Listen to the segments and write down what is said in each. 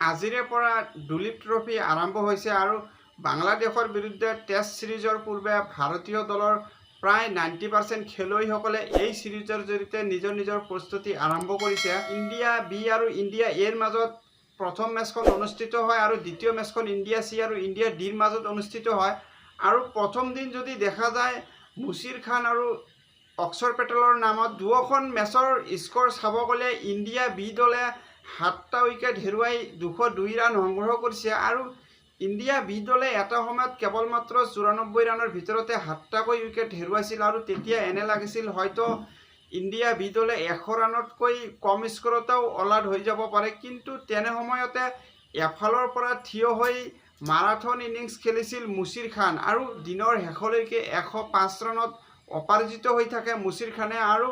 আজিৰে পৰা দুলীপ ট্ৰফি আৰম্ভ হৈছে আৰু বাংলাদেশৰ বিৰুদ্ধে টেষ্ট সিৰিজৰ পূৰ্বে ভাৰতীয় দলৰ প্ৰায় 90% খেলুৱৈসকলে এই সিৰিজৰ জৰিয়তে নিজৰ প্ৰস্তুতি আৰম্ভ কৰিছে। ইণ্ডিয়া বি আৰু ইণ্ডিয়া এৰ মাজত প্ৰথম মেচখন অনুষ্ঠিত হয় আৰু দ্বিতীয় মেচখন ইণ্ডিয়া চি আৰু ইণ্ডিয়া ডিৰ মাজত অনুষ্ঠিত হয়। আৰু প্ৰথম দিন যদি দেখা যায় মুছিৰ খান আৰু অক্ষৰ পেটেলৰ নামত দুয়োখন মেচৰ স্ক'ৰ চাব গ'লে ইণ্ডিয়া বি দলে 7টা উইকেট হেৰুৱাই 202 ৰান সংগ্ৰহ কৰিছে আৰু ইণ্ডিয়া বি দলে এটা সময়ত কেৱল মাত্ৰ 94 ৰানৰ ভিতৰতে 7টাকৈ উইকেট হেৰুৱাইছিল আৰু তেতিয়া এনে লাগিছিল হয়তো ইণ্ডিয়া বি দলে 100 ৰানতকৈ কম স্ক'ৰতেও অল আউট হৈ যাব পাৰে। কিন্তু তেনে সময়তে এফালৰ পৰা থিয় হৈ মাৰাথন ইনিংছ খেলিছিল মুছিৰ খান আৰু দিনৰ শেষলৈকে 105 ৰানত অপৰাজিত হৈ থাকে মুছিৰ খানে আৰু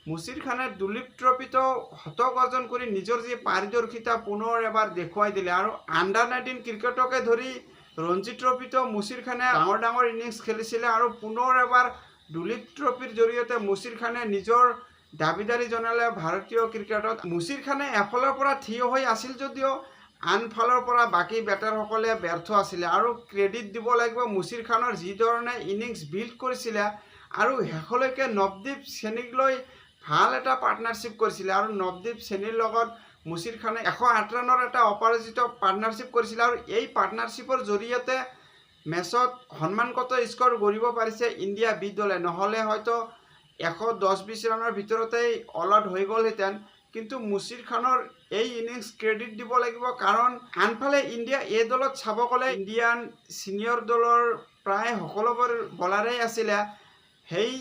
মুছিৰ খানে দুলীপ ট্ৰফিটো শতক অৰ্জন কৰি নিজৰ যি পাৰিদৰ্শিতা পুনৰ এবাৰ দেখুৱাই দিলে আৰু আণ্ডাৰ-19 ক্ৰিকেটকে ধৰি ৰঞ্জী ট্ৰফিটো মুছিৰ খানে ডাঙৰ ইনিংছ খেলিছিলে আৰু পুনৰ এবাৰ দুলীপ ট্ৰফিৰ জৰিয়তে মুছিৰ খানে নিজৰ দাবিদাৰী জনালে ভাৰতীয় ক্ৰিকেটত। মুছিৰ খানে এফালৰ পৰা থিয় হৈ আছিল যদিও আনফালৰ পৰা বাকী বেটাৰসকলে ব্যৰ্থ আছিলে আৰু ক্ৰেডিট দিব লাগিব মুছিৰ খানৰ যি ধৰণে ইনিংছ বিল্ড কৰিছিলে আৰু শেষলৈকে নৱদীপ চেনীক লৈ ভাল এটা পাৰ্টনাৰশ্বিপ কৰিছিলে আৰু নৱদীপ চেনীৰ লগত মুছিৰ খানে 108 ৰানৰ এটা অপৰাজিত পাৰ্টনাৰশ্বিপ কৰিছিলে আৰু এই পাৰ্টনাৰশ্বিপৰ জৰিয়তে মেচত সন্মানগত স্ক'ৰ গঢ়িব পাৰিছে ইণ্ডিয়া বি দলে, নহ'লে হয়তো 110-20 ৰানৰ ভিতৰতেই অল আউট হৈ গ'লহেঁতেন। কিন্তু মুছিৰ খানৰ এই ইনিংছ ক্ৰেডিট দিব লাগিব কাৰণ আনফালে ইণ্ডিয়া এ দলত চাব গ'লে ইণ্ডিয়ান ছিনিয়ৰ দলৰ প্ৰায় সকলোবোৰ বলাৰেই আছিলে। সেই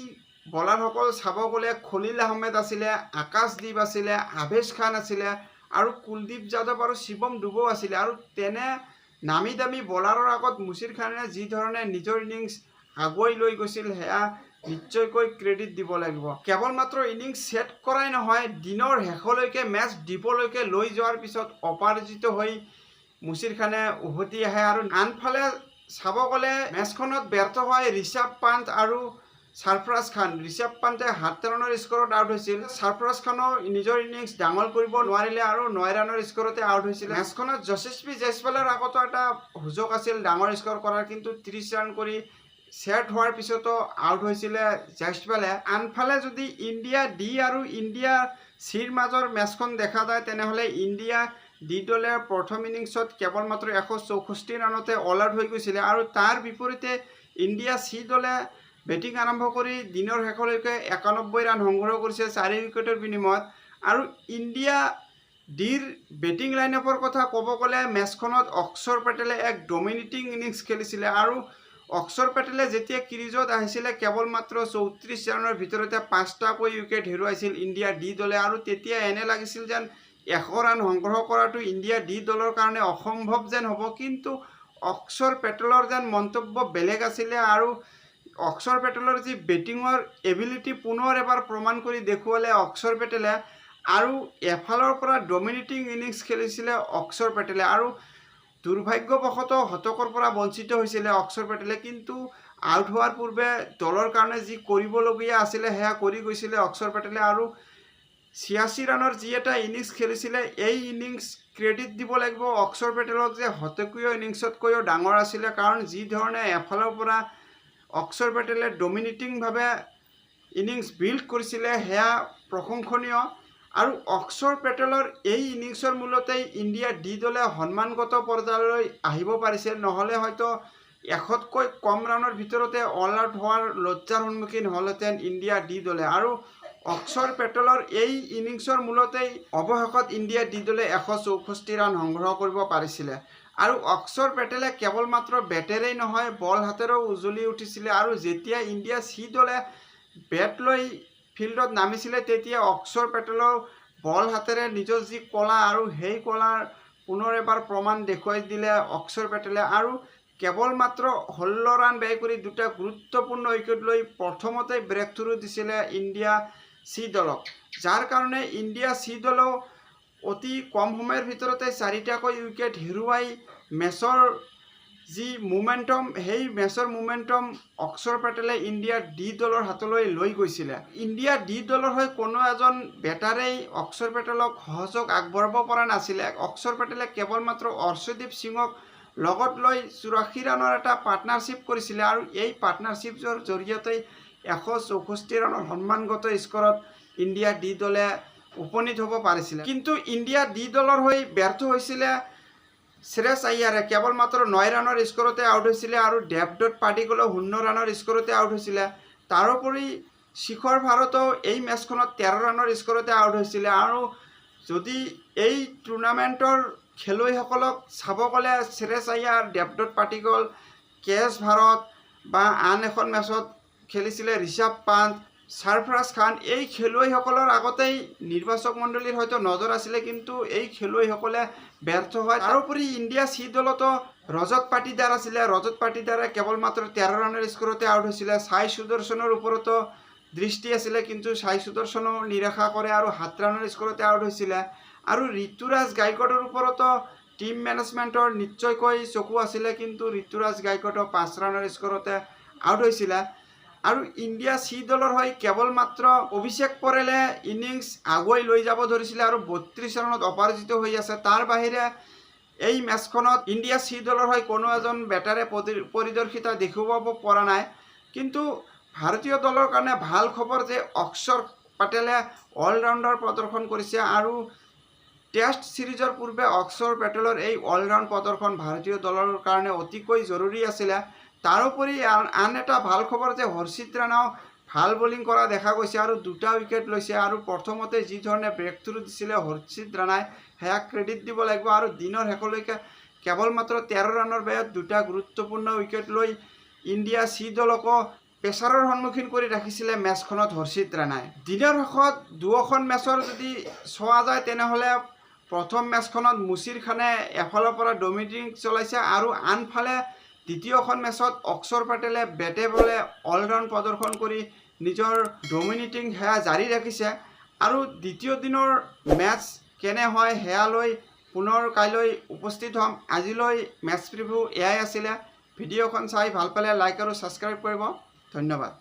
বলাৰসকল চাব গ'লে খলিল আহমেদ আছিলে, আকাশদ্বীপ আছিলে, আভেশ খান আছিলে আৰু কুলদীপ যাদৱ আৰু শিৱম ডুবো আছিলে আৰু তেনে নামী দামী বলাৰৰ আগত মুছিৰ খানে যি ধৰণে নিজৰ ইনিংছ আগুৱাই লৈ গৈছিল সেয়া নিশ্চয়কৈ ক্ৰেডিট দিব লাগিব। কেৱল মাত্ৰ ইনিংছ ছেট কৰাই নহয়, দিনৰ শেষলৈকে মেচ ডিপলৈকে লৈ যোৱাৰ পিছত অপৰাজিত হৈ মুছিৰ খানে উভতি আহে আৰু আনফালে চাব গ'লে মেচখনত ব্যৰ্থ হয় ঋষভ পান্ত আৰু সৰফৰাজ খান। ঋষভ পান্তে 7 ৰানৰ স্ক'ৰত আউট হৈছিল। সৰফৰাজ খানো নিজৰ ইনিংছ ডাঙৰ কৰিব নোৱাৰিলে আৰু 9 ৰানৰ স্ক'ৰতে আউট হৈছিল। মেচখনত যশস্বী জয়সৱালৰ আগতো এটা সুযোগ আছিল ডাঙৰ স্ক'ৰ কৰাৰ, কিন্তু 30 ৰান কৰি ছেট হোৱাৰ পিছতো আউট হৈছিলে জয়সৱালে। আনফালে যদি ইণ্ডিয়া ডি আৰু ইণ্ডিয়া চিৰ মাজৰ মেচখন দেখা যায় তেনেহ'লে ইণ্ডিয়া ডি দলে প্ৰথম ইনিংছত কেৱল মাত্ৰ 164 ৰানতে অল আউট হৈ গৈছিলে আৰু তাৰ বিপৰীতে ইণ্ডিয়া চি দলে বেটিং আৰম্ভ কৰি দিনৰ শেষলৈকে 91 ৰান সংগ্ৰহ কৰিছে 4 উইকেটৰ বিনিময়ত। আৰু ইণ্ডিয়া ডিৰ বেটিং লাইনআপৰ কথা ক'ব গ'লে মেচখনত অক্ষৰ পেটেলে এক ডমিনেটিং ইনিংছ খেলিছিলে আৰু অক্ষৰ পেটেলে যেতিয়া ক্ৰিজত আহিছিলে কেৱল মাত্ৰ 34 ৰানৰ ভিতৰতে 5টাকৈ উইকেট হেৰুৱাইছিল ইণ্ডিয়া ডি দলে আৰু তেতিয়া এনে লাগিছিল যেন 100 ৰান সংগ্ৰহ কৰাটো ইণ্ডিয়া ডি দলৰ কাৰণে অসম্ভৱ যেন হ'ব। কিন্তু অক্ষৰ পেটেলৰ যেন মন্তব্য বেলেগ আছিলে আৰু অক্ষৰ পেটেলৰ যি বেটিঙৰ এবিলিটি পুনৰ এবাৰ প্ৰমাণ কৰি দেখুৱালে অক্ষৰ পেটেলে আৰু এফালৰ পৰা ডমিনেটিং ইনিংছ খেলিছিলে অক্ষৰ পেটেলে আৰু দুৰ্ভাগ্যবশতঃ শতকৰ পৰা বঞ্চিত হৈছিলে অক্ষৰ পেটেলে। কিন্তু আউট হোৱাৰ পূৰ্বে দলৰ কাৰণে যি কৰিবলগীয়া আছিলে সেয়া কৰি গৈছিলে অক্ষৰ পেটেলে আৰু 86 ৰানৰ যি এটা ইনিংছ খেলিছিলে এই ইনিংছ ক্ৰেডিট দিব লাগিব অক্ষৰ পেটেলক যে শতকীয় ইনিংছতকৈও ডাঙৰ আছিলে, কাৰণ যি ধৰণে এফালৰ পৰা অক্ষৰ পেটেলে ডমিনেটিংভাৱে ইনিংছ বিল্ড কৰিছিলে সেয়া প্ৰশংসনীয় আৰু অক্ষৰ পেটেলৰ এই ইনিংছৰ মূলতেই ইণ্ডিয়া ডি দলে সন্মানগত পৰ্যায়লৈ আহিব পাৰিছে, নহ'লে হয়তো 100তকৈ কম ৰানৰ ভিতৰতে অল আউট হোৱাৰ লজ্জাৰ সন্মুখীন হ'লহেঁতেন ইণ্ডিয়া ডি দলে। আৰু অক্ষৰ পেটেলৰ এই ইনিংছৰ মূলতেই অৱশেষত ইণ্ডিয়া ডি দলে 164 ৰান সংগ্ৰহ কৰিব পাৰিছিলে আৰু অক্ষৰ পেটেলে কেৱল মাত্ৰ বেটেৰেই নহয় বল হাতেৰেও উজলি উঠিছিলে আৰু যেতিয়া ইণ্ডিয়া চি দলে বেট লৈ ফিল্ডত নামিছিলে তেতিয়া অক্ষৰ পেটেলৰ বল হাতেৰে নিজৰ যি কলা আৰু সেই কলাৰ পুনৰ এবাৰ প্ৰমাণ দেখুৱাই দিলে অক্ষৰ পেটেলে আৰু কেৱল মাত্ৰ 16 ৰান ব্যয় কৰি 2টা গুৰুত্বপূৰ্ণ উইকেট লৈ প্ৰথমতে ব্ৰেক থ্ৰু দিছিলে ইণ্ডিয়া চি দলক, যাৰ কাৰণে ইণ্ডিয়া চি দলেও অতি কম সময়ৰ ভিতৰতে 4টাকৈ উইকেট হেৰুৱাই মেচৰ যি মোমেণ্টাম সেই মেচৰ মোমেণ্টাম অক্ষৰ পেটেলে ইণ্ডিয়া ডি দলৰ হাতলৈ লৈ গৈছিলে। ইণ্ডিয়া ডি দলৰ হৈ কোনো এজন বেটাৰেই অক্ষৰ পেটেলক সহযোগ আগবঢ়াব পৰা নাছিলে। অক্ষৰ পেটেলে কেৱল মাত্ৰ অৰ্শদীপ সিঙক লগত লৈ 84 ৰানৰ এটা পাৰ্টনাৰশ্বিপ কৰিছিলে আৰু এই পাৰ্টনাৰশ্বিপৰ জৰিয়তে 164 ৰানৰ সন্মানগত স্ক'ৰত ইণ্ডিয়া ডি দলে উপনীত হ'ব পাৰিছিলে। কিন্তু ইণ্ডিয়া ডি দলৰ হৈ ব্যৰ্থ হৈছিলে শ্ৰেয়স আয়াৰে। কেৱল মাত্ৰ 9 ৰানৰ স্ক'ৰতে আউট হৈছিলে আৰু দেৱদত্ত পাডিক্কলেও 0 ৰানৰ স্ক'ৰতে আউট হৈছিলে। তাৰোপৰি শিখৰ ভাৰতেও এই মেচখনত 13 ৰানৰ স্ক'ৰতে আউট হৈছিলে। আৰু যদি এই টুৰ্ণামেণ্টৰ খেলুৱৈসকলক চাব গ'লে শ্ৰেয়স আয়াৰ, দেৱদত্ত পাডিক্কল, কেএছ ভাৰত বা আন এখন মেচত খেলিছিলে ঋষভ পান্ত, সৰফৰাজ খান, এই খেলুৱৈসকলৰ আগতেই নিৰ্বাচক মণ্ডলীৰ হয়তো নজৰ আছিলে, কিন্তু এই খেলুৱৈসকলে ব্যৰ্থ হয়। তাৰোপৰি ইণ্ডিয়া চি দলতো ৰজত পাটিদাৰ আছিলে। ৰজত পাটিদাৰে কেৱল মাত্ৰ 13 ৰানৰ স্ক'ৰতে আউট হৈছিলে। সাই সুদৰ্শনৰ ওপৰতো দৃষ্টি আছিলে, কিন্তু সাই সুদৰ্শনেও নিৰাশা কৰে আৰু 7 ৰানৰ স্ক'ৰতে আউট হৈছিলে। আৰু ঋতুৰাজ গায়কোৱাডৰ ওপৰতো টিম মেনেজমেণ্টৰ নিশ্চয়কৈ চকু আছিলে, কিন্তু ঋতুৰাজ গায়কোৱাডো 5 ৰানৰ স্ক'ৰতে আউট হৈছিলে। আৰু ইণ্ডিয়া চি দলৰ হৈ কেৱল মাত্ৰ অভিষেক পৰেলে ইনিংছ আগুৱাই লৈ যাব ধৰিছিলে আৰু 32 ৰানত অপৰাজিত হৈ আছে। তাৰ বাহিৰে এই মেচখনত ইণ্ডিয়া চি দলৰ হৈ কোনো এজন বেটাৰে পৰিদৰ্শিতা দেখুৱাব পৰা নাই। কিন্তু ভাৰতীয় দলৰ কাৰণে ভাল খবৰ যে অক্ষৰ পেটেলে অলৰাউণ্ডাৰ প্ৰদৰ্শন কৰিছে আৰু টেষ্ট ছিৰিজৰ পূৰ্বে অক্ষৰ পেটেলৰ এই অলৰাউণ্ড প্ৰদৰ্শন ভাৰতীয় দলৰ কাৰণে অতিকৈ জৰুৰী আছিলে। তাৰোপৰি আন এটা ভাল খবৰ যে হৰ্ষিত ৰাণাও ভাল বলিং কৰা দেখা গৈছে আৰু 2টা উইকেট লৈছে। আৰু প্ৰথমতে যি ধৰণে ব্ৰেক থ্ৰু দিছিলে হৰ্ষিত ৰাণাই, সেয়া ক্ৰেডিট দিব লাগিব। আৰু দিনৰ শেষলৈকে কেৱল মাত্ৰ 13 ৰানৰ ব্যয়ত 2টা গুৰুত্বপূৰ্ণ উইকেট লৈ ইণ্ডিয়া চি দলকো প্ৰেছাৰৰ সন্মুখীন কৰি ৰাখিছিলে মেচখনত হৰ্ষিত ৰাণাই। দিনৰ শেষত দুয়োখন মেচৰ যদি চোৱা যায় তেনেহ'লে প্ৰথম মেচখনত মুছিৰ খানে এফালৰ পৰা ডমিনেটিং চলাইছে আৰু আনফালে দ্বিতীয়খন মেচত অক্ষৰ পেটেলে বেটে বলে অলৰাউণ্ড প্ৰদৰ্শন কৰি নিজৰ ডমিনেটিং সেয়া জাৰি ৰাখিছে। আৰু দ্বিতীয় দিনৰ মেচ কেনে হয় সেয়া লৈ পুনৰ কাইলৈ উপস্থিত হ'ম। আজিলৈ মেচ প্ৰিভিউ এয়াই আছিলে। ভিডিঅ'খন চাই ভাল পালে লাইক আৰু ছাবস্ক্ৰাইব কৰিব। ধন্যবাদ।